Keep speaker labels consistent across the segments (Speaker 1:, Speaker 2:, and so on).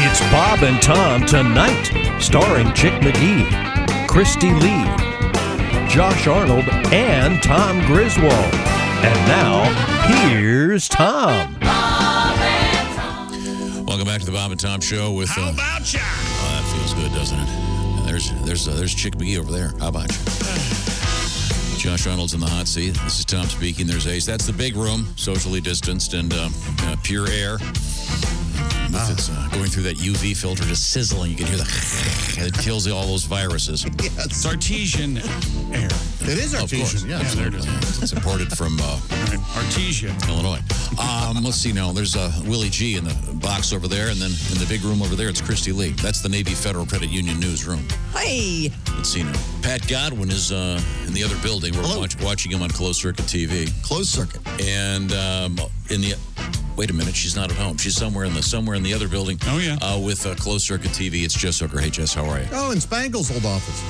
Speaker 1: It's Bob and Tom Tonight, starring Chick McGee, Christy Lee, Josh Arnold, and Tom Griswold. And now, here's Tom.
Speaker 2: Welcome back to the Bob and Tom Show with...
Speaker 3: How about ya?
Speaker 2: Oh, that feels good, doesn't it? There's Chick McGee over there. How about you? Josh Arnold's in the hot seat. This is Tom speaking. There's Ace. That's the big room, socially distanced and pure air. It's going through that UV filter, just sizzling. You can hear it kills all those viruses.
Speaker 3: Yes. It's artesian air.
Speaker 4: It is artesian,
Speaker 3: yeah. There it is.
Speaker 2: It's imported from
Speaker 3: Artesia,
Speaker 2: Illinois. Let's see now. There's Willie G in the box over there, and then in the big room over there, it's Christy Lee. That's the Navy Federal Credit Union newsroom.
Speaker 5: Hey.
Speaker 2: Let's see now. Pat Godwin is in the other building. We're watching him on closed circuit TV.
Speaker 4: Closed circuit.
Speaker 2: And in the... Wait a minute, she's not at home. She's somewhere in the other building.
Speaker 3: Oh, yeah.
Speaker 2: With closed circuit TV. It's Jess Hooker. Hey, Jess, how are you?
Speaker 4: Oh, in Spangle's old office.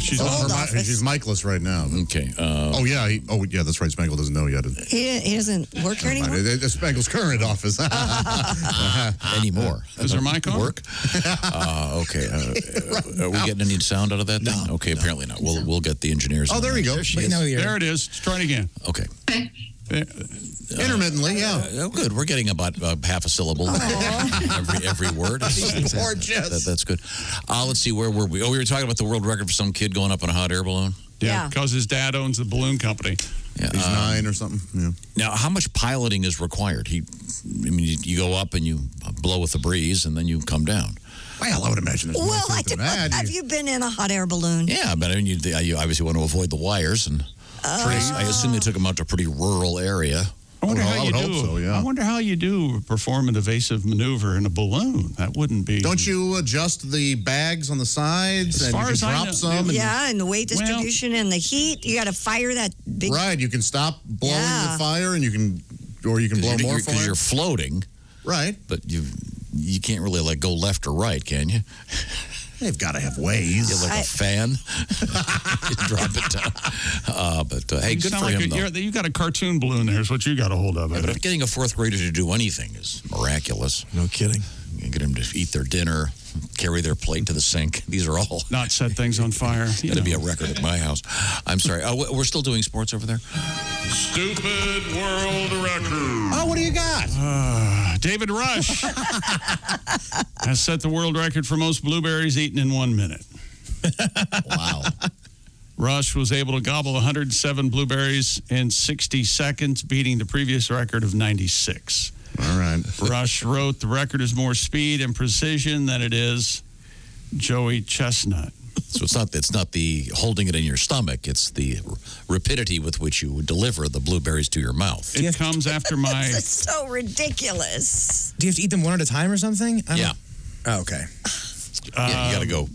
Speaker 3: She's
Speaker 4: She's micless right now.
Speaker 2: Okay.
Speaker 4: Yeah, that's right. Spangle doesn't know yet.
Speaker 5: He doesn't work here anymore?
Speaker 4: It's Spangle's current office.
Speaker 2: Anymore.
Speaker 3: Is her mic on?
Speaker 2: Work? Okay. Are we getting any sound out of that then? Okay, apparently not. We'll get the engineers.
Speaker 4: Oh, there we go.
Speaker 3: There it is. Let's try it again.
Speaker 2: Okay.
Speaker 4: Intermittently, yeah.
Speaker 2: Good. We're getting about half a syllable every word.
Speaker 4: Poor Jess.
Speaker 2: That's good. Let's see, where were we? Oh, we were talking about the world record for some kid going up in a hot air balloon.
Speaker 5: Yeah.
Speaker 3: Because his dad owns the balloon company.
Speaker 2: Yeah,
Speaker 4: He's 9 or something. Yeah.
Speaker 2: Now, how much piloting is required? You go up and you blow with the breeze, and then you come down.
Speaker 4: Well, I would imagine there's more
Speaker 5: Well,
Speaker 4: to it than that.
Speaker 5: have you been in a hot air balloon?
Speaker 2: Yeah, but you obviously want to avoid the wires, and I assume they took him out to a pretty rural area.
Speaker 3: I wonder how you
Speaker 4: would
Speaker 3: do.
Speaker 4: hope so, yeah.
Speaker 3: I wonder how you do perform an evasive maneuver in a balloon. That wouldn't be.
Speaker 4: Don't you adjust the bags on the sides and you can drop some?
Speaker 5: Yeah, and the weight distribution and the heat. You got to fire that big.
Speaker 4: Right, you can stop blowing the fire, and you can blow more fire.
Speaker 2: Because you're floating.
Speaker 4: Right,
Speaker 2: but you can't really go left or right, can you?
Speaker 4: They've got to have ways.
Speaker 2: You're like a fan. You drop it down. Hey, good for him, though.
Speaker 3: You got a cartoon balloon there is what you got a hold of.
Speaker 2: Yeah, but getting a fourth grader to do anything is miraculous.
Speaker 4: No kidding.
Speaker 2: You get them to eat their dinner, carry their plate to the sink. These are all...
Speaker 3: Not set things on fire.
Speaker 2: That'd be a record at my house. I'm sorry. We're still doing sports over there?
Speaker 3: Stupid world record.
Speaker 4: Oh, what do you got?
Speaker 3: David Rush has set the world record for most blueberries eaten in 1 minute.
Speaker 2: Wow.
Speaker 3: Rush was able to gobble 107 blueberries in 60 seconds, beating the previous record of 96.
Speaker 4: All right.
Speaker 3: Rush wrote the record is more speed and precision than it is Joey Chestnut.
Speaker 2: So it's not the holding it in your stomach. It's the rapidity with which you deliver the blueberries to your mouth.
Speaker 3: It comes after my...
Speaker 5: It's so ridiculous.
Speaker 6: Do you have to eat them one at a time or something?
Speaker 2: Yeah.
Speaker 6: Oh, okay.
Speaker 2: Yeah, you got to go.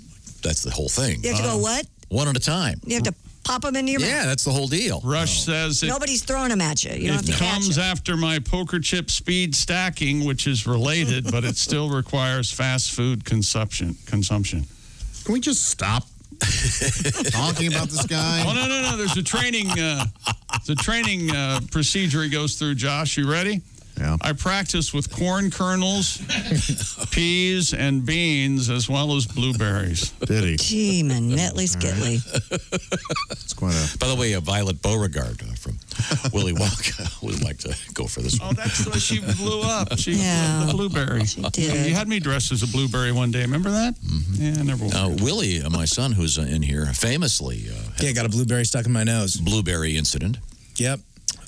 Speaker 2: That's the whole thing.
Speaker 5: You have to go what?
Speaker 2: One at a time.
Speaker 5: You have to pop them into your mouth.
Speaker 2: Yeah, that's the whole deal.
Speaker 3: Rush says
Speaker 5: nobody's throwing them at you. You don't have to
Speaker 3: it
Speaker 5: catch
Speaker 3: comes
Speaker 5: them.
Speaker 3: after my poker chip speed stacking, which is related, but it still requires fast food consumption.
Speaker 4: Can we just stop talking about this guy?
Speaker 3: Oh, no. There's a training procedure he goes through, Josh. You ready?
Speaker 4: Yeah.
Speaker 3: I practice with corn kernels, peas, and beans, as well as blueberries.
Speaker 4: Did he?
Speaker 5: Gee, Manetly Skitley.
Speaker 4: It's quite a...
Speaker 2: By the way, Violet Beauregard from Willy Wonka would like to go for this one.
Speaker 3: Oh, that's why she blew up. She
Speaker 5: Yeah.
Speaker 3: blueberry.
Speaker 5: She did.
Speaker 3: You had me dressed as a blueberry one day. Remember that? Mm-hmm. Yeah, I never wore
Speaker 2: Willie, my son, who's in here, famously had
Speaker 6: got a blueberry stuck in my nose.
Speaker 2: blueberry incident.
Speaker 6: Yep.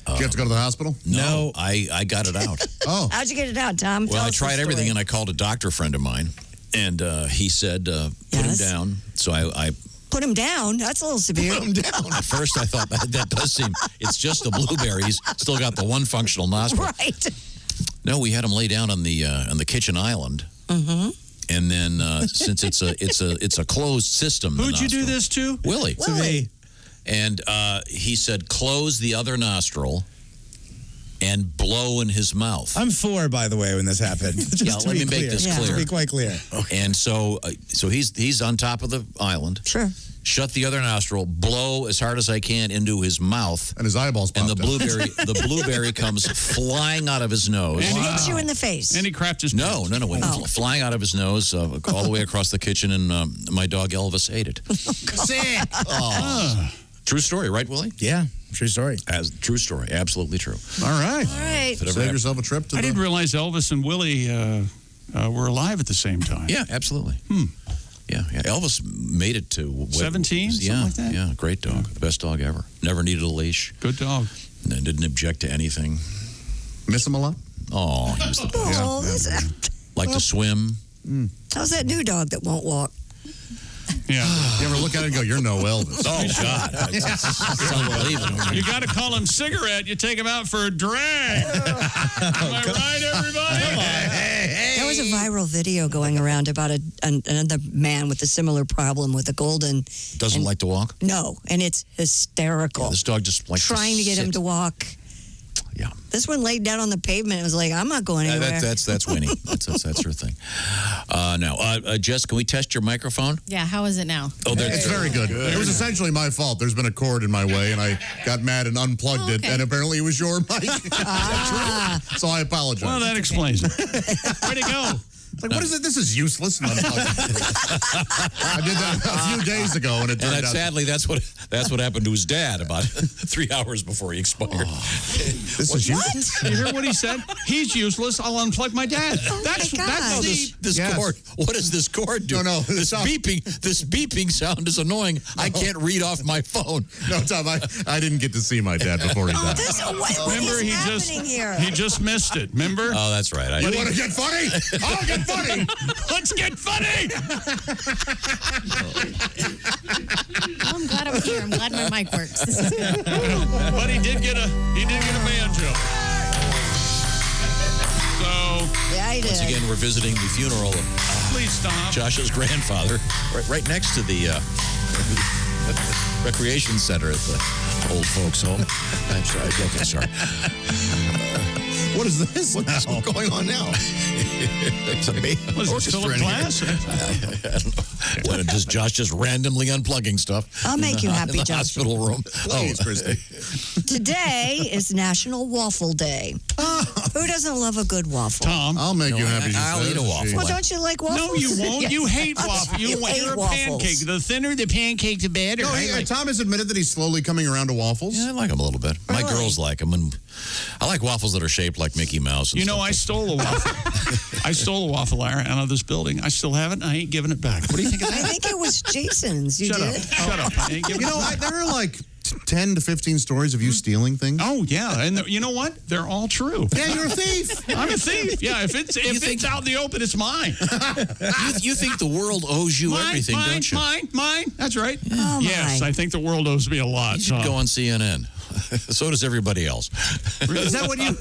Speaker 4: Did you have to go to the hospital?
Speaker 2: No. I got it out.
Speaker 4: Oh.
Speaker 5: How'd you get it out, Tom?
Speaker 2: Well,
Speaker 5: Tell
Speaker 2: I
Speaker 5: us the
Speaker 2: tried everything,
Speaker 5: story.
Speaker 2: and I called a doctor friend of mine, and he said, put him down. So I
Speaker 5: Put him down? That's a little severe.
Speaker 4: Put him down.
Speaker 2: at first I thought that does seem, it's just the blueberries, still got the one functional nostril.
Speaker 5: Right.
Speaker 2: No, we had him lay down on the kitchen island.
Speaker 5: Mm-hmm.
Speaker 2: And then since it's a closed system.
Speaker 3: Who'd you do this to?
Speaker 2: Willie.
Speaker 5: Willie.
Speaker 2: And he said, close the other nostril. and blow in his mouth.
Speaker 6: I'm 4, by the way, when this happened. Just to
Speaker 2: let
Speaker 6: be
Speaker 2: me make
Speaker 6: clear.
Speaker 2: this
Speaker 6: To
Speaker 2: clear.
Speaker 6: be quite clear.
Speaker 2: And so he's on top of the island.
Speaker 5: Sure.
Speaker 2: Shut the other nostril, blow as hard as I can into his mouth,
Speaker 4: And his eyeballs
Speaker 2: and
Speaker 4: popped out.
Speaker 2: the blueberry comes flying out of his nose.
Speaker 5: And hits you in the face.
Speaker 3: And he crapped his
Speaker 2: No,
Speaker 3: pants.
Speaker 2: went flying out of his nose all the way across the kitchen, and my dog Elvis ate it.
Speaker 6: Sick.
Speaker 2: True story, right, Willie?
Speaker 6: Yeah, true story.
Speaker 2: True story, absolutely true.
Speaker 4: All right.
Speaker 5: All right.
Speaker 2: If it ever
Speaker 4: Save
Speaker 2: happened-
Speaker 4: yourself a trip to
Speaker 3: I
Speaker 4: the...
Speaker 3: didn't realize Elvis and Willie were alive at the same time.
Speaker 2: Yeah, absolutely. Yeah. Elvis made it to
Speaker 3: 17, something
Speaker 2: yeah,
Speaker 3: like that?
Speaker 2: Yeah, great dog, the best dog ever. Never needed a leash.
Speaker 3: Good dog.
Speaker 2: And didn't object to anything.
Speaker 4: Miss him a lot?
Speaker 2: Oh, he was the best.
Speaker 5: Oh,
Speaker 2: Liked to swim.
Speaker 5: how's that new dog that won't walk?
Speaker 3: Yeah.
Speaker 4: You ever look at it and go, you're no Elvis?
Speaker 2: Oh God, it's unbelievable.
Speaker 3: You got to call him Cigarette. You take him out for a drag. Am I right, everybody?
Speaker 5: There was a viral video going around about another man with a similar problem with a golden.
Speaker 2: Doesn't like to walk.
Speaker 5: No, and it's hysterical.
Speaker 2: This dog just likes
Speaker 5: Trying to get him
Speaker 2: sit.
Speaker 5: to walk.
Speaker 2: Yeah.
Speaker 5: This one laid down on the pavement and was like, I'm not going anywhere.
Speaker 2: That's Winnie. That's her thing. Now, Jess, can we test your microphone?
Speaker 7: Yeah, how is it now?
Speaker 2: Oh,
Speaker 4: It's very good. It was essentially my fault. There's been a cord in my way, and I got mad and unplugged it,
Speaker 7: okay.
Speaker 4: and apparently it was your mic. So I apologize.
Speaker 3: Well, that explains it. Way to go.
Speaker 4: Like, what is it? This is useless. And I did that a few days ago, and it turned out...
Speaker 2: Sadly, that's what happened to his dad about 3 hours before he expired.
Speaker 4: This is useless?
Speaker 3: You hear what he said? He's useless. I'll unplug my dad. That's
Speaker 5: God.
Speaker 3: that's
Speaker 2: This
Speaker 4: Yes.
Speaker 2: cord. What does this cord do?
Speaker 4: No,
Speaker 2: This
Speaker 4: stop.
Speaker 2: beeping sound is annoying. I can't read off my phone.
Speaker 4: No, Tom, I didn't get to see my dad before he
Speaker 5: Oh,
Speaker 4: died.
Speaker 5: what
Speaker 3: Remember,
Speaker 5: is happening here?
Speaker 3: he just missed it. Remember?
Speaker 2: Oh, that's right.
Speaker 4: You want to get funny? I'll get funny.
Speaker 3: Let's get funny.
Speaker 7: Well, I'm glad I'm here. I'm glad my mic works. This is good.
Speaker 3: But he did get a banjo. So
Speaker 5: Yeah, he did.
Speaker 2: Once again, we're visiting the funeral of
Speaker 3: please stop.
Speaker 2: Josh's grandfather, right next to the recreation center at the old folks' home. I'm sorry. Okay, sorry.
Speaker 4: What is this now? What's going on now?
Speaker 2: It's amazing.
Speaker 3: Was it
Speaker 4: Orchestra
Speaker 3: Philip
Speaker 4: in here.
Speaker 3: Glass?
Speaker 2: I don't know. What, does Josh just randomly unplugging stuff?
Speaker 5: I'll make you happy,
Speaker 2: in the
Speaker 5: Josh.
Speaker 2: hospital room.
Speaker 4: Please, Christy.
Speaker 5: Today is National Waffle Day. Who doesn't love a good waffle?
Speaker 3: Tom.
Speaker 4: I'll make you happy. she
Speaker 2: I'll
Speaker 4: says.
Speaker 2: eat a waffle.
Speaker 5: Well, don't you like waffles?
Speaker 3: No, you won't.
Speaker 5: Yes.
Speaker 3: You hate waffle.
Speaker 5: You hate
Speaker 3: You're a
Speaker 5: waffles.
Speaker 3: pancake. The thinner the pancake, the better.
Speaker 4: No, Tom has admitted that he's slowly coming around to waffles.
Speaker 2: Yeah, I like them a little bit. My
Speaker 5: Really?
Speaker 2: girls like them, and I like waffles that are shaped like Mickey Mouse. And
Speaker 3: You know,
Speaker 2: stuff
Speaker 3: I
Speaker 2: like
Speaker 3: stole a waffle. I stole a waffle iron out of this building. I still have it, and I ain't giving it back. What do you think of
Speaker 5: I
Speaker 3: that?
Speaker 5: think it was Jason's. You
Speaker 3: Shut
Speaker 5: did?
Speaker 3: up. Shut up. I ain't giving
Speaker 4: You
Speaker 3: it
Speaker 4: know,
Speaker 3: back.
Speaker 4: there are like 10 to 15 stories of you stealing things.
Speaker 3: Oh, yeah. And you know what? They're all true.
Speaker 4: Yeah, you're a thief.
Speaker 3: I'm a thief. Yeah, if it's out in the open, it's mine.
Speaker 2: you think the world owes you everything,
Speaker 3: mine,
Speaker 2: don't you?
Speaker 3: Mine. That's right.
Speaker 5: Oh,
Speaker 3: Yes,
Speaker 5: my.
Speaker 3: I think the world owes me a lot.
Speaker 2: You should
Speaker 3: so.
Speaker 2: go on CNN. So does everybody else.
Speaker 4: Is that what you...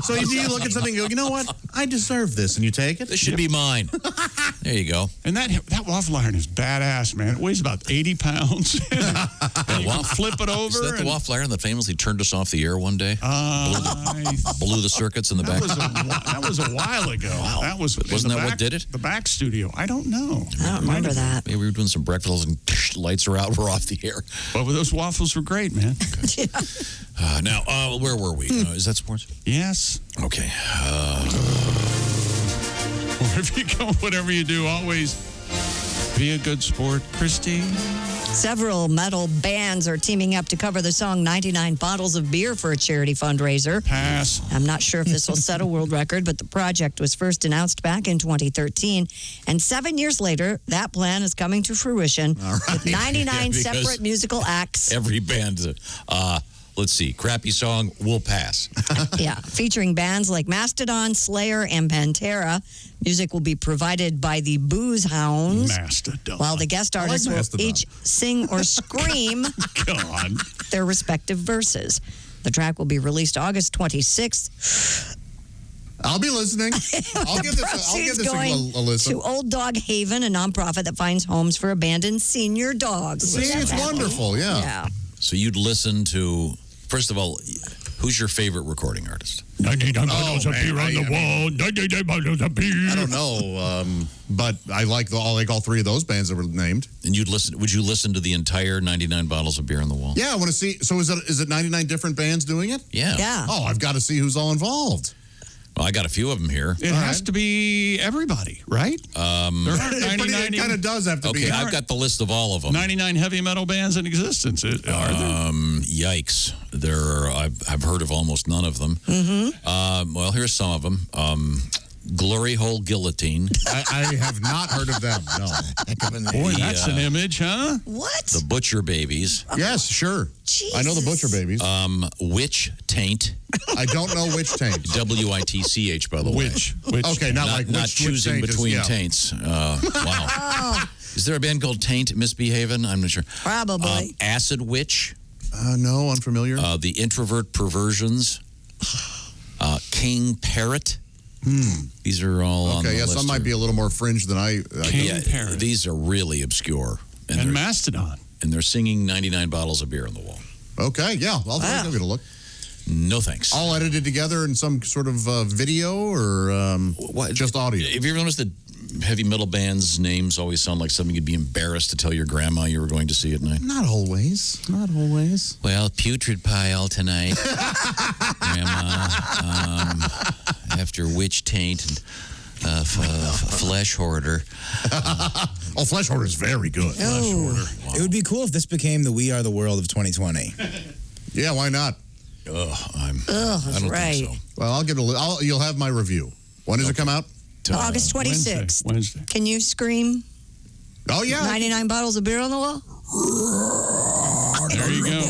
Speaker 4: So you look at something and go, you know what? I deserve this. And you take it?
Speaker 2: This should be mine. There you go.
Speaker 3: And that waffle iron is badass, man. It weighs about 80 pounds. And you can flip it over.
Speaker 2: Is that the
Speaker 3: and-
Speaker 2: waffle iron that famously turned us off the air one day? Blew the circuits in the back?
Speaker 3: That was a while ago. That was
Speaker 2: Wasn't
Speaker 3: in the
Speaker 2: that what
Speaker 3: back-
Speaker 2: did it?
Speaker 3: The back studio. I don't know.
Speaker 5: I don't remember that.
Speaker 2: Maybe we were doing some breakfasts and lights are out. We're off the air.
Speaker 3: But those waffles were great, man.
Speaker 2: Now, where were we? Is that sports?
Speaker 3: Yes.
Speaker 2: Okay.
Speaker 3: Wherever you go, whatever you do, always be a good sport. Christy?
Speaker 5: Several metal bands are teaming up to cover the song 99 Bottles of Beer for a charity fundraiser.
Speaker 3: Pass.
Speaker 5: I'm not sure if this will set a world record, but the project was first announced back in 2013. And 7 years later, that plan is coming to fruition with 99
Speaker 2: Yeah, because
Speaker 5: separate musical acts.
Speaker 2: Every band, let's see, crappy song, we'll pass.
Speaker 5: Yeah, featuring bands like Mastodon, Slayer, and Pantera. Music will be provided by the Booze Hounds,
Speaker 3: Mastodon.
Speaker 5: while the guest artists will
Speaker 4: Mastodon.
Speaker 5: each sing or scream
Speaker 3: God.
Speaker 5: their respective verses. The track will be released August 26th.
Speaker 4: I'll be listening. I'll give this
Speaker 5: Proceeds
Speaker 4: a
Speaker 5: going
Speaker 4: listen.
Speaker 5: to Old Dog Haven, a nonprofit that finds homes for abandoned senior dogs.
Speaker 4: See, it's wonderful, yeah.
Speaker 5: Yeah.
Speaker 2: So you'd listen to first of all, who's your favorite recording artist?
Speaker 3: 99 bottles of beer on the wall. 99 bottles of beer.
Speaker 4: I don't know, but I like all three of those bands that were named.
Speaker 2: And would you listen to the entire 99 bottles of beer on the wall?
Speaker 4: Yeah, I want to see. So is it 99 different bands doing it?
Speaker 2: Yeah.
Speaker 5: Yeah.
Speaker 4: Oh, I've got to see who's all involved.
Speaker 2: Well, I got a few of them here.
Speaker 3: It has to be everybody, right? There aren't
Speaker 4: It kind of does have to be.
Speaker 2: Okay, I've got the list of all of them.
Speaker 3: 99 heavy metal bands in existence. Are there?
Speaker 2: Yikes. I've heard of almost none of them. Well, here's some of them. Glory Hole Guillotine.
Speaker 4: I have not heard of them, no.
Speaker 3: Boy, that's an image, huh?
Speaker 5: What?
Speaker 2: The Butcher Babies.
Speaker 4: Yes, sure.
Speaker 5: Jesus.
Speaker 4: I know the Butcher Babies.
Speaker 2: Witch Taint.
Speaker 4: I don't know which taint.
Speaker 2: WITCH, by the way.
Speaker 3: Which?
Speaker 4: Okay, not like
Speaker 2: Not
Speaker 4: which
Speaker 2: choosing
Speaker 4: taint is-
Speaker 2: between
Speaker 4: yeah.
Speaker 2: taints. Wow. Is there a band called Taint Misbehavin'? I'm not sure.
Speaker 5: Probably.
Speaker 2: Acid Witch.
Speaker 4: No, unfamiliar.
Speaker 2: The Introvert Perversions. King Parrot. These are all on the
Speaker 4: Okay, yeah,
Speaker 2: list
Speaker 4: some might
Speaker 2: here.
Speaker 4: be a little more fringe than I
Speaker 3: King
Speaker 2: Yeah,
Speaker 3: Parrot.
Speaker 2: these are really obscure.
Speaker 3: And
Speaker 2: they're-
Speaker 3: Mastodon.
Speaker 2: and they're singing 99 bottles of beer on the wall.
Speaker 4: Okay, yeah, I'll give it a look.
Speaker 2: No thanks.
Speaker 4: All edited together in some sort of video or just audio?
Speaker 2: Have you ever noticed that heavy metal bands' names always sound like something you'd be embarrassed to tell your grandma you were going to see at night?
Speaker 4: Not always. Not always.
Speaker 2: Well, putrid pile tonight, Grandma. After Witch Taint and Flesh Hoarder.
Speaker 4: Oh, Flesh Hoarder is very good.
Speaker 5: Oh.
Speaker 6: It would be cool if this became the We Are the World of 2020.
Speaker 4: Yeah, why not?
Speaker 2: I
Speaker 5: that's
Speaker 2: don't
Speaker 5: right.
Speaker 2: think so.
Speaker 4: Well, I'll give it you'll have my review. When does it come out?
Speaker 5: August 26th.
Speaker 3: Wednesday.
Speaker 5: Can you scream
Speaker 4: Oh, yeah.
Speaker 5: 99 bottles of beer on the wall?
Speaker 3: There you go.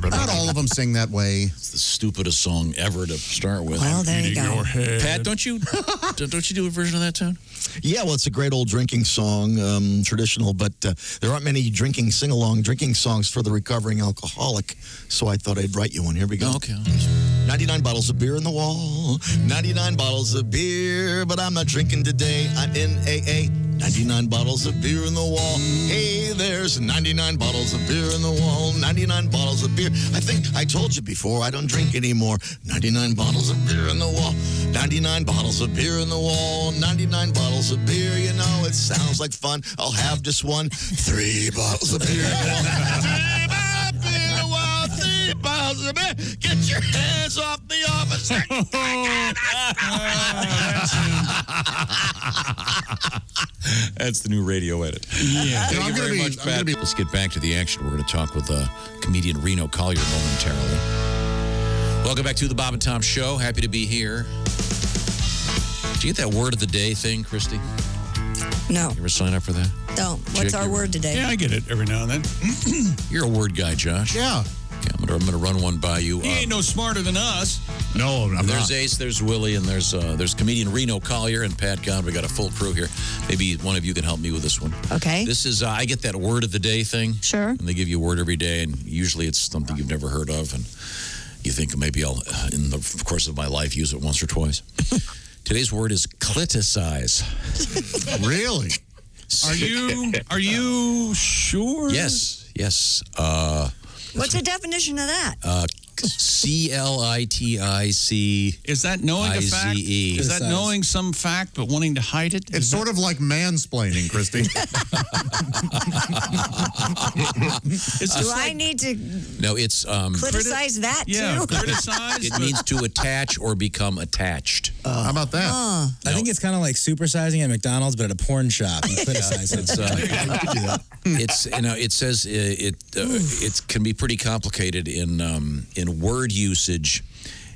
Speaker 4: Not all of them sing that way.
Speaker 2: It's the stupidest song ever to start with.
Speaker 5: Well, there you
Speaker 3: Eating
Speaker 5: go.
Speaker 3: your head.
Speaker 2: Pat, don't you do a version of that tune?
Speaker 8: Yeah, well, it's a great old drinking song, traditional, but there aren't many sing-along drinking songs for the recovering alcoholic, so I thought I'd write you one. Here we go.
Speaker 2: Oh, okay.
Speaker 8: 99 bottles of beer in the wall, 99 bottles of beer, but I'm not drinking today. I'm in AA. 99 bottles of beer in the wall. Hey, there's 99 bottles of beer in the wall. 99 bottles of beer. I think I told you before, I don't drink anymore. 99 bottles of beer in the wall. 99 bottles of beer in the wall. 99 bottles of beer. You know, it sounds like fun. I'll have just one. 3 bottles of beer in the wall. 3 bottles of beer in the wall. 3 bottles of beer. Get your hands off the officer.
Speaker 2: That's the new radio edit.
Speaker 3: Yeah.
Speaker 2: Thank
Speaker 4: I'm
Speaker 2: you
Speaker 4: gonna
Speaker 2: very
Speaker 4: be-
Speaker 2: much,
Speaker 4: I'm
Speaker 2: Pat.
Speaker 4: gonna be-
Speaker 2: Let's get back to the action. We're going to talk with comedian Reno Collier momentarily. Welcome back to the Bob and Tom Show. Happy to be here. Did you get that word of the day thing, Christy?
Speaker 5: No,
Speaker 2: You ever sign up for that?
Speaker 5: don't. What's our word today?
Speaker 3: Yeah, I get it every now and then.
Speaker 2: You're a word guy, Josh.
Speaker 4: Yeah.
Speaker 2: Okay, I'm gonna run one by you.
Speaker 3: He ain't no smarter than us.
Speaker 4: No, I'm
Speaker 2: There's
Speaker 4: not.
Speaker 2: Ace, there's Willie, and there's comedian Reno Collier and Pat Godwin. We got a full crew here. Maybe one of you can help me with this one.
Speaker 5: Okay.
Speaker 2: This is I get that word of the day thing.
Speaker 5: Sure.
Speaker 2: And they give you a word every day, and usually it's something you've never heard of, and you think maybe I'll, in the course of my life, use it once or twice. Today's word is criticize.
Speaker 4: Really?
Speaker 3: Are you sure?
Speaker 2: Yes.
Speaker 5: What's the definition of that?
Speaker 2: CLITIC.
Speaker 3: Is that knowing a fact?
Speaker 2: IZE.
Speaker 3: Is that knowing some fact but wanting to hide it?
Speaker 4: It's sort of like mansplaining, Christy.
Speaker 5: Do I need to
Speaker 2: No, it's
Speaker 5: criticize that
Speaker 3: Yeah,
Speaker 5: too?
Speaker 3: criticize.
Speaker 2: it
Speaker 3: but-
Speaker 2: means to attach or become attached.
Speaker 4: How about that?
Speaker 6: I think it's kind of like supersizing at McDonald's, but at a porn shop. You criticize it.
Speaker 2: It's it says it can be pretty complicated in word usage.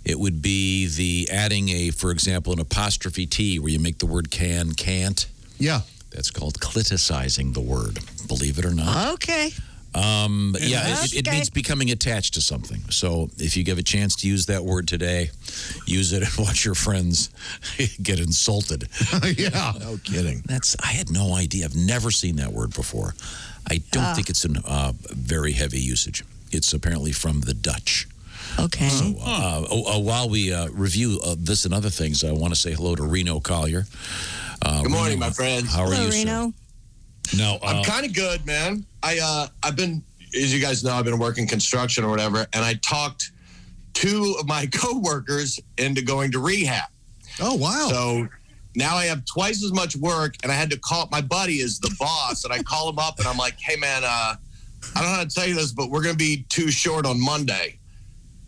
Speaker 2: It would be the adding for example, an apostrophe T where you make the word can't.
Speaker 4: Yeah.
Speaker 2: That's called cliticizing the word, believe it or not.
Speaker 5: Okay.
Speaker 2: It
Speaker 5: Okay.
Speaker 2: means becoming attached to something. So if you give a chance to use that word today, use it and watch your friends get insulted.
Speaker 4: Yeah.
Speaker 8: No kidding.
Speaker 2: I had no idea. I've never seen that word before. I don't think it's in very heavy usage. It's apparently from the Dutch.
Speaker 5: Okay.
Speaker 2: While we review this and other things, I want to say hello to Reno Collier.
Speaker 9: Good morning, my friend.
Speaker 2: How are
Speaker 5: Hello,
Speaker 2: you, sir?
Speaker 5: Reno.
Speaker 2: No,
Speaker 9: I'm kind of good, man. I've been as you guys know, I've been working construction or whatever, and I talked 2 of my coworkers into going to rehab.
Speaker 4: Oh, wow.
Speaker 9: So now I have twice as much work, and I had to call my buddy is the boss, and I call him up, and I'm like, hey, man, I don't know how to tell you this, but we're going to be too short on Monday.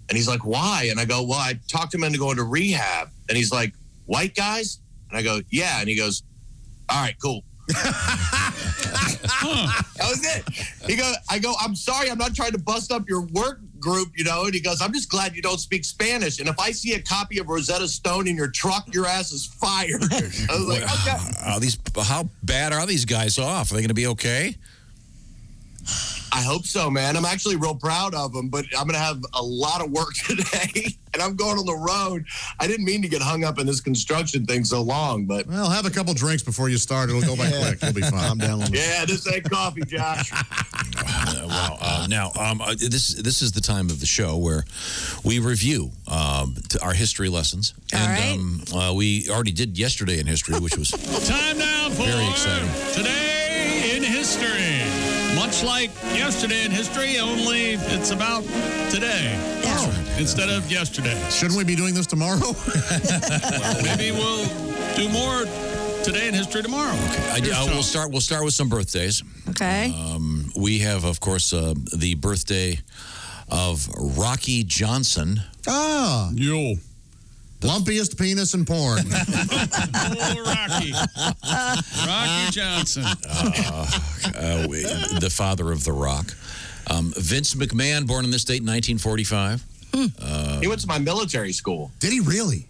Speaker 9: And he's like, why? And I go, well, I talked him into going to rehab. And he's like, white guys? And I go, yeah. And he goes, all right, cool. That was it. I go, I'm sorry, I'm not trying to bust up your work group, And he goes, I'm just glad you don't speak Spanish. And if I see a copy of Rosetta Stone in your truck, your ass is fired. I was like, okay.
Speaker 2: How bad are these guys off? Are they going to be okay?
Speaker 9: I hope so, man. I'm actually real proud of them, but I'm going to have a lot of work today, and I'm going on the road. I didn't mean to get hung up in this construction thing so long, but...
Speaker 4: Well, have a couple drinks before you start. It'll go by quick. You'll be fine.
Speaker 8: Calm down a little bit.
Speaker 9: Yeah, this ain't coffee, Josh.
Speaker 2: This is the time of the show where we review our history lessons. And we already did yesterday in history, which was
Speaker 3: Time now for
Speaker 2: very exciting.
Speaker 3: Today in History. Much like yesterday in history, only it's about today.
Speaker 5: Yeah.
Speaker 3: Instead of yesterday.
Speaker 4: Shouldn't we be doing this tomorrow?
Speaker 3: Well, maybe we'll do more today in history tomorrow.
Speaker 2: Okay. We'll start with some birthdays.
Speaker 5: Okay.
Speaker 2: We have, of course, the birthday of Rocky Johnson.
Speaker 4: Ah.
Speaker 3: Yo.
Speaker 4: Lumpiest penis in porn.
Speaker 3: Oh, Rocky. Rocky Johnson.
Speaker 2: The father of The Rock. Vince McMahon, born in this date in 1945.
Speaker 9: He went to my military school.
Speaker 4: Did he really?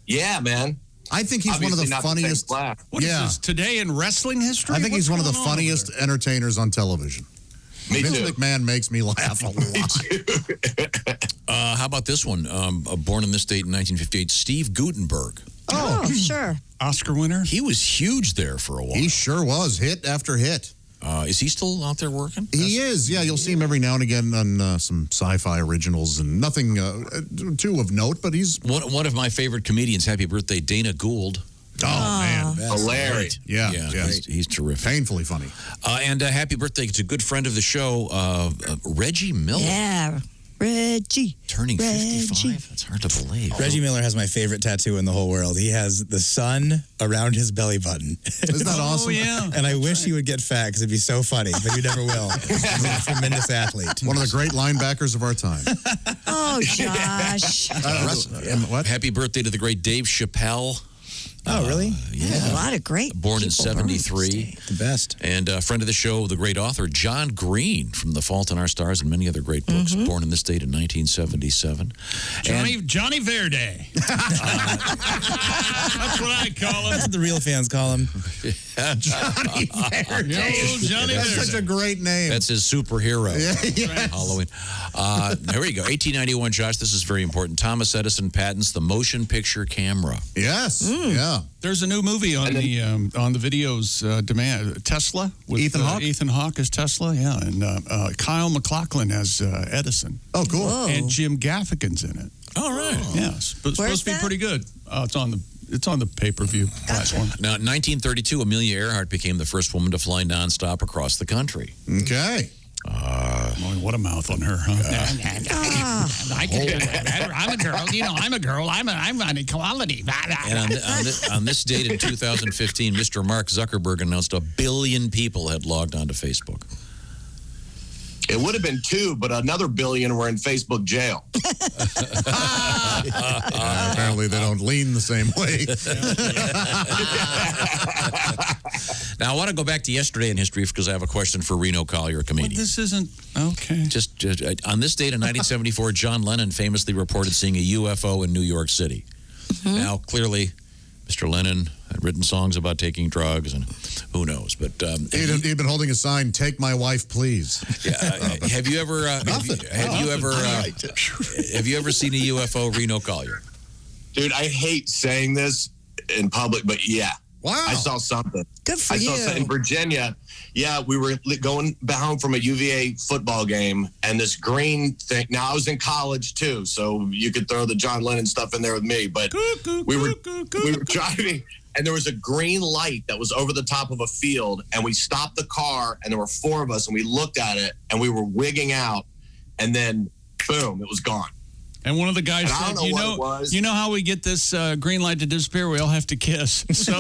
Speaker 9: Yeah, man.
Speaker 4: I think he's
Speaker 9: Obviously
Speaker 4: one of the
Speaker 9: not
Speaker 4: funniest.
Speaker 9: The same class.
Speaker 3: What is this, today in wrestling history?
Speaker 4: I think he's one of the
Speaker 3: What's going on
Speaker 4: funniest
Speaker 3: over
Speaker 4: entertainers on television.
Speaker 9: Me
Speaker 4: Vince
Speaker 9: too.
Speaker 4: McMahon makes me laugh a lot.
Speaker 2: How about this one? Born in this date in 1958, Steve Guttenberg.
Speaker 5: Oh, sure.
Speaker 3: there? Oscar winner?
Speaker 2: He was huge there for a while.
Speaker 4: He sure was, hit after hit.
Speaker 2: Is he still out there working?
Speaker 4: He is, yeah. You'll see him every now and again on some sci-fi originals and nothing too of note, but he's...
Speaker 2: One of my favorite comedians. Happy birthday, Dana Gould.
Speaker 4: Oh, man.
Speaker 9: Hilarious.
Speaker 4: Yeah.
Speaker 2: He's terrific.
Speaker 4: Painfully funny.
Speaker 2: And happy birthday to a good friend of the show, Reggie Miller.
Speaker 5: Yeah. Reggie.
Speaker 2: Turning 55? That's hard to believe.
Speaker 6: Reggie Miller has my favorite tattoo in the whole world. He has the sun around his belly button.
Speaker 4: Isn't that awesome?
Speaker 3: Oh, yeah.
Speaker 6: And I wish he would get fat because it'd be so funny, but he never will. He's a tremendous athlete.
Speaker 4: One of the great linebackers of our time.
Speaker 5: Oh, Josh.
Speaker 4: What?
Speaker 2: Happy birthday to the great Dave Chappelle.
Speaker 6: Oh, really?
Speaker 5: A lot of great
Speaker 2: Born in
Speaker 5: people
Speaker 2: 73.
Speaker 6: The best.
Speaker 2: And a friend of the show, the great author, John Green, from The Fault in Our Stars and many other great books, born in this date in 1977.
Speaker 3: Johnny Verde. That's what I call him.
Speaker 6: That's what the real fans call him.
Speaker 4: Johnny Verde.
Speaker 3: Yo, Johnny
Speaker 4: That's
Speaker 3: Verde.
Speaker 4: such a great name.
Speaker 2: That's his superhero.
Speaker 4: Yes.
Speaker 2: Halloween. There we go. 1891, Josh. This is very important. Thomas Edison patents the motion picture camera.
Speaker 4: Yes. Yeah.
Speaker 3: There's a new movie on the videos demand. Tesla with
Speaker 4: Ethan Hawke?
Speaker 3: Ethan Hawke as Tesla, yeah, and Kyle MacLachlan as Edison,
Speaker 4: Oh, cool.
Speaker 5: Whoa.
Speaker 3: and Jim Gaffigan's in it.
Speaker 2: All right.
Speaker 3: Yeah, it's supposed to be
Speaker 5: that?
Speaker 3: pretty good. It's on the pay-per-view platform.
Speaker 2: Now, in 1932, Amelia Earhart became the first woman to fly nonstop across the country.
Speaker 4: Okay.
Speaker 3: Boy, what a mouth on her, huh? I can do that. I'm a girl. I'm a girl. I'm an equality.
Speaker 2: And on this date in 2015, Mr. Mark Zuckerberg announced 1 billion people had logged onto Facebook.
Speaker 9: It would have been 2, but another billion were in Facebook jail.
Speaker 4: Apparently they don't lean the same way.
Speaker 2: Now, I want to go back to yesterday in history because I have a question for Reno, Collier, a comedian.
Speaker 3: This isn't okay.
Speaker 2: Just on this date in 1974, John Lennon famously reported seeing a UFO in New York City. Now, clearly, Mr. Lennon had written songs about taking drugs, and who knows? But
Speaker 4: He'd been holding a sign, "Take my wife, please."
Speaker 2: have you ever have you ever seen a UFO, Reno, Collier?
Speaker 9: Dude, I hate saying this in public, but yeah.
Speaker 4: Wow.
Speaker 9: I saw something.
Speaker 5: Good for
Speaker 9: I
Speaker 5: you.
Speaker 9: saw something in Virginia. Yeah, we were going home from a UVA football game, and this green thing. Now, I was in college, too, so you could throw the John Lennon stuff in there with me, but we were driving and there was a green light that was over the top of a field, and we stopped the car, and there were 4 of us, and we looked at it, and we were wigging out, and then boom, it was gone.
Speaker 3: And one of the guys
Speaker 9: And I
Speaker 3: said,
Speaker 9: don't know what it was.
Speaker 3: you know how we get this green light to disappear? We all have to kiss. So,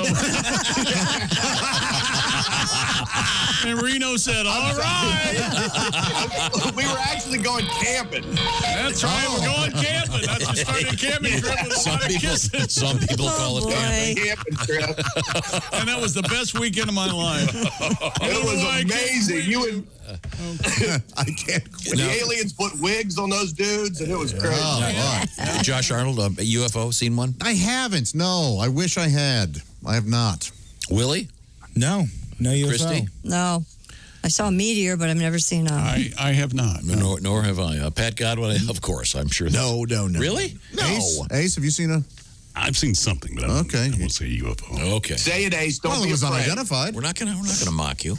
Speaker 3: and Reno said, all right.
Speaker 9: We were actually going camping.
Speaker 3: That's right. We're going camping. That's we started a camping trip with a lot of kisses.
Speaker 2: Some people call it camping.
Speaker 9: Camping trip.
Speaker 3: And that was the best weekend of my life.
Speaker 9: It was amazing. You and
Speaker 4: I can't quit.
Speaker 9: the aliens put wigs on those dudes, and it was crazy.
Speaker 2: Josh Arnold, a UFO, seen one?
Speaker 4: I haven't. No, I wish I had. I have not.
Speaker 2: Willie?
Speaker 6: No UFO.
Speaker 2: Christy?
Speaker 5: No. I saw a meteor, but I've never seen a...
Speaker 3: I have not.
Speaker 2: No. Nor have I. Pat Godwin, of course, I'm sure.
Speaker 4: No.
Speaker 2: Really?
Speaker 4: No. Ace, have you seen a...
Speaker 10: I've seen something, but I won't say UFO.
Speaker 2: Okay.
Speaker 9: Say it, Ace. Don't
Speaker 4: Well,
Speaker 9: be
Speaker 4: it was
Speaker 9: afraid.
Speaker 4: unidentified.
Speaker 2: We're not gonna mock you.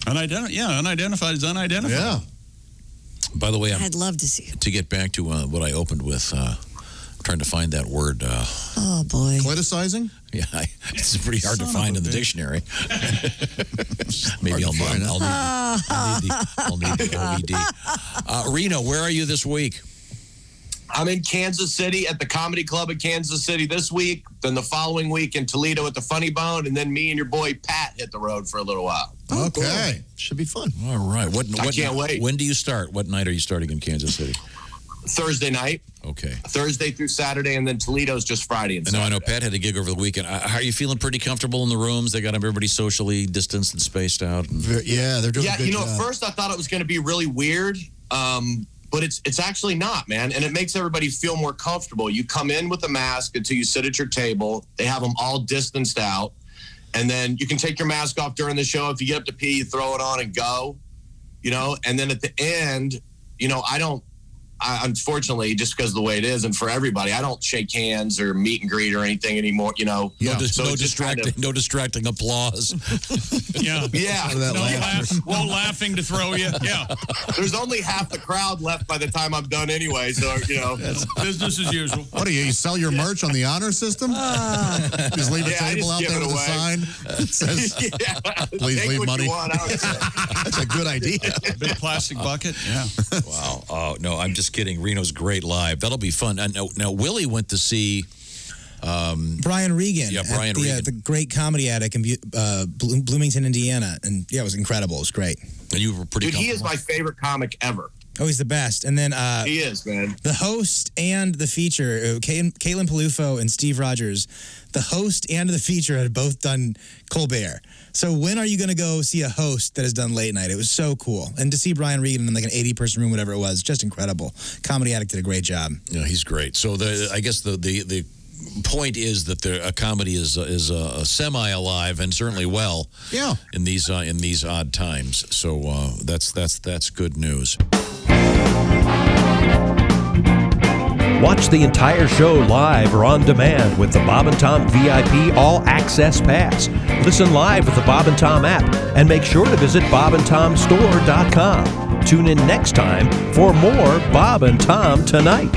Speaker 3: Unidentified is unidentified.
Speaker 4: Yeah.
Speaker 2: By the way,
Speaker 5: I'd love to see it.
Speaker 2: to get back to what I opened with, trying to find that word.
Speaker 5: Oh, boy.
Speaker 4: Politicizing?
Speaker 2: Yeah, it's pretty hard to find in the dictionary. Maybe I'll need the OED. Reno, where are you this week?
Speaker 9: I'm in Kansas City at the Comedy Club in Kansas City this week. Then the following week in Toledo at the Funny Bone. And then me and your boy Pat hit the road for a little while.
Speaker 4: Okay.
Speaker 8: Should be fun.
Speaker 2: All right. What
Speaker 9: can't wait.
Speaker 2: When do you start? What night are you starting in Kansas City?
Speaker 9: Thursday night.
Speaker 2: Okay.
Speaker 9: Thursday through Saturday, and then Toledo's just Friday and Saturday.
Speaker 2: I know Pat had a gig over the weekend. How are you feeling? Pretty comfortable in the rooms? They got everybody socially distanced and spaced out.
Speaker 8: Yeah, they're doing a good job.
Speaker 9: At first I thought it was going to be really weird, but it's actually not, man. And it makes everybody feel more comfortable. You come in with a mask until you sit at your table. They have them all distanced out. And then you can take your mask off during the show. If you get up to pee, you throw it on and go, And then at the end, unfortunately, just because of the way it is, and for everybody, I don't shake hands or meet and greet or anything anymore,
Speaker 2: No distracting applause.
Speaker 3: Yeah. No laughing to throw you. Yeah.
Speaker 9: There's only half the crowd left by the time I'm done anyway, so,
Speaker 3: Business as usual.
Speaker 4: What do you sell your merch on the honor system? Just leave a table out there with a sign that says, please
Speaker 9: Take
Speaker 4: leave
Speaker 9: what
Speaker 4: money.
Speaker 9: you want, I would say.
Speaker 4: That's a good idea.
Speaker 3: Big plastic bucket. Yeah.
Speaker 2: Wow. Oh, no, I'm just kidding. Reno's great live. That'll be fun. Now Willie went to see
Speaker 6: Brian Regan.
Speaker 2: Yeah, Brian Regan.
Speaker 6: The great comedy attic in Bloomington, Indiana. And yeah, it was incredible. It was great.
Speaker 2: And you were pretty
Speaker 9: Dude, he is
Speaker 2: comfortable.
Speaker 9: my favorite comic ever.
Speaker 6: Oh, he's the best. And then
Speaker 9: He is, man.
Speaker 6: the host and the feature, Caitlin Palufo and Steve Rogers, the host and the feature had both done Colbert. So when are you going to go see a host that has done late night? It was so cool. And to see Brian Regan in like an 80-person room, whatever it was, just incredible. Comedy Addict did a great job.
Speaker 2: Yeah, he's great. So I guess the point is that a comedy is semi-alive and certainly well.
Speaker 4: Yeah.
Speaker 2: In these odd times. So that's good news.
Speaker 1: Watch the entire show live or on demand with the Bob and Tom VIP All Access Pass. Listen live with the Bob and Tom app and make sure to visit bobandtomstore.com. Tune in next time for more Bob and Tom Tonight.